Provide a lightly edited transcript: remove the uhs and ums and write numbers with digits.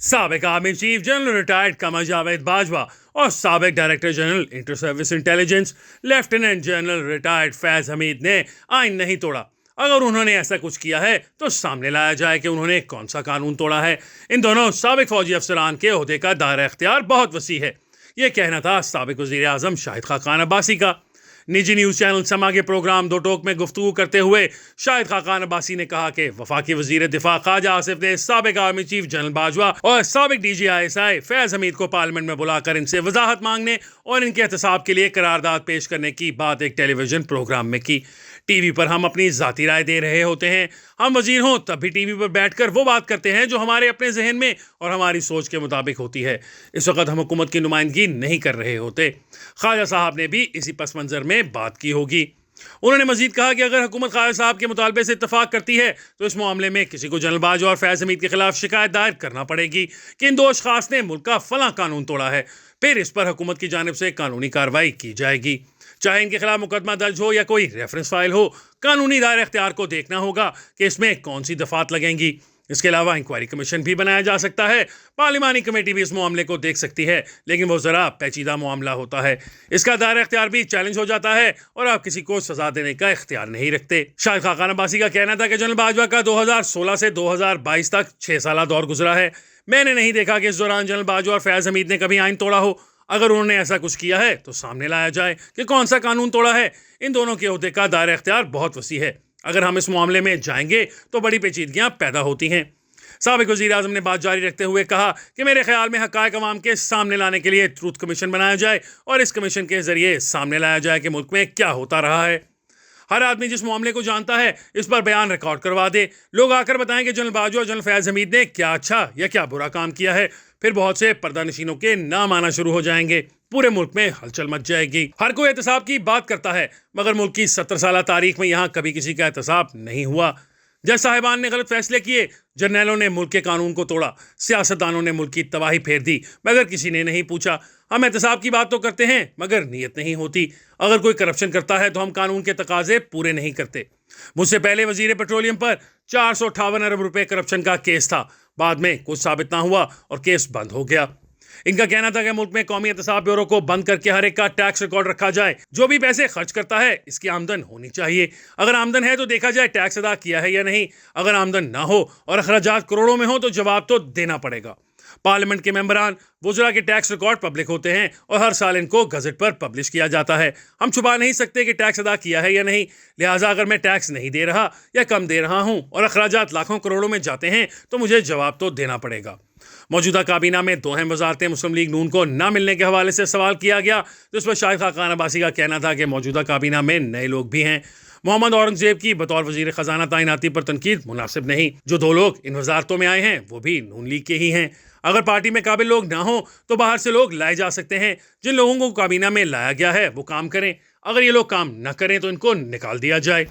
साबिक army chief general retired Qamar Javed Bajwa और साबिक director general inter service intelligence lieutenant general retired Faiz Hamid ने आइन नहीं तोड़ा। अगर उन्होंने ऐसा कुछ किया है तो सामने लाया जाए कि उन्होंने कौन सा कानून तोड़ा है। इन दोनों साबिक फौजी अफसरान के ओहदे का दायरा इख्तियार बहुत वसी है। यह कहना था साबिक वजीर आजम शाहिद खाकान अब्बासी का। निजी न्यूज चैनल समा के प्रोग्राम दो टोक में गुफ्तगू करते हुए शाहिद खाकान अब्बासी ने कहा कि वफाकी वजीर दिफा ख्वाजा आसिफ ने साबिक आर्मी चीफ जनरल बाजवा और साबिक DGISI फैज हमीद को पार्लियामेंट में बुलाकर इनसे वजाहत मांगने और इनके एहतसाब के लिए करारदाद पेश करने की बात एक टेलीविजन प्रोग्राम में की। टीवी पर हम अपनी जाती राय दे रहे होते हैं, हम वजीर हों तब भी टीवी पर बैठकर वो बात करते हैं जो हमारे अपने जहन में और हमारी सोच के मुताबिक होती है। इस वक्त हम हुकूमत की नुमाइंदगी नहीं कर रहे होते। ख्वाजा साहब ने भी इसी पस मंजर में बात की होगी। उन्होंने मजीद कहा कि अगर हुकूमत ख्वाजा साहब के मुतालबे से इत्तफाक करती है तो इस मामले में किसी को जनरल बाजवा और फैज हमीद के खिलाफ शिकायत दायर करना पड़ेगी कि इन दो अशखास ने मुल्क का फलां कानून तोड़ा है। फिर इस पर हुकूमत की जानिब से कानूनी कार्रवाई की जाएगी, चाहे इनके खिलाफ मुकदमा दर्ज हो या कोई रेफरेंस फाइल हो। कानूनी दायरा इख्तियार को देखना होगा कि इसमें कौन सी दफात लगेंगी। इसके अलावा इंक्वायरी कमीशन भी बनाया जा सकता है। पार्लिमानी कमेटी भी इस मामले को देख सकती है, लेकिन वो जरा पेचीदा मामला होता है। इसका दायरा इख्तियार भी चैलेंज हो जाता है और आप किसी को सजा देने का इख्तियार नहीं रखते। शाहिद खाकान अब्बासी का कहना था कि जनरल बाजवा का 2016 से 2022 तक 6 साल दौर गुजरा है। मैंने नहीं देखा कि इस दौरान जनरल बाजवा और फैज हमीद ने कभी आइन तोड़ा हो। अगर उन्होंने ऐसा कुछ किया है तो सामने लाया जाए कि कौन सा कानून तोड़ा है। इन दोनों के ओहदे का दायरा इख्तियार बहुत वसी है। अगर हम इस मामले में जाएंगे तो बड़ी पेचीदगियां पैदा होती हैं। साबिक वजीर आजम ने बात जारी रखते हुए कहा कि मेरे ख्याल में हक़ाइक़ अवाम के सामने लाने के लिए ट्रूथ कमीशन बनाया जाए और इस कमीशन के जरिए सामने लाया जाए कि मुल्क में क्या होता रहा है। हर आदमी जिस मामले को जानता है इस पर बयान रिकॉर्ड करवा दे। लोग आकर बताएं कि जनरल बाजवा और जनरल फैज हमीद ने क्या अच्छा या क्या बुरा काम किया है। फिर बहुत से पर्दा नशीनों के नाम आना शुरू हो जाएंगे। पूरे मुल्क में हलचल मच जाएगी। हर कोई एहतसाब की बात करता है, मगर मुल्क की 70 साल तारीख में यहाँ कभी किसी का एहतसाब नहीं हुआ। जज साहिबान ने गलत फैसले किए, जर्नैलों ने मुल्क के कानून को तोड़ा, सियासतदानों ने मुल्क की तबाही फेर दी, मगर किसी ने नहीं पूछा। हम एहतसाब की बात तो करते हैं मगर नीयत नहीं होती। अगर कोई करप्शन करता है तो हम कानून के तकाजे पूरे नहीं करते। मुझसे पहले वजीर पेट्रोलियम पर 458 अरब रुपए करप्शन का केस था। बाद में कुछ साबित ना हुआ और केस बंद हो गया। इनका कहना था कि मुल्क में कौमी एहतसाब ब्यूरो को बंद करके हर एक का टैक्स रिकॉर्ड रखा जाए। जो भी पैसे खर्च करता है इसकी आमदन होनी चाहिए। अगर आमदन है तो देखा जाए टैक्स अदा किया है या नहीं। अगर आमदन ना हो और अखराजात करोड़ों में हो तो जवाब तो देना पड़ेगा। पार्लियामेंट के मेंबरान वुज़रा के टैक्स रिकॉर्ड पब्लिक होते हैं और हर साल इनको गजट पर पब्लिश किया जाता है। हम छुपा नहीं सकते कि टैक्स अदा किया है या नहीं। लिहाजा अगर मैं टैक्स नहीं दे रहा या कम दे रहा हूं और अखराजात लाखों करोड़ों में जाते हैं तो मुझे जवाब तो देना पड़ेगा। मौजूदा काबीना में दो अहम वजारतें मुस्लिम लीग नून को ना मिलने के हवाले से सवाल किया गया, तो इस पर शाहिद खाकान अब्बासी का कहना था कि मौजूदा काबीना में नए लोग भी हैं। मोहम्मद औरंगजेब की बतौर वजीर खजाना तैनाती पर तनकीद मुनासिब नहीं। जो दो लोग इन वजारतों में आए हैं वो भी नून लीग के ही हैं। अगर पार्टी में काबिल लोग ना हो तो बाहर से लोग लाए जा सकते हैं। जिन लोगों को काबीना में लाया गया है वो काम करें। अगर ये लोग काम न करें तो इनको निकाल दिया जाए।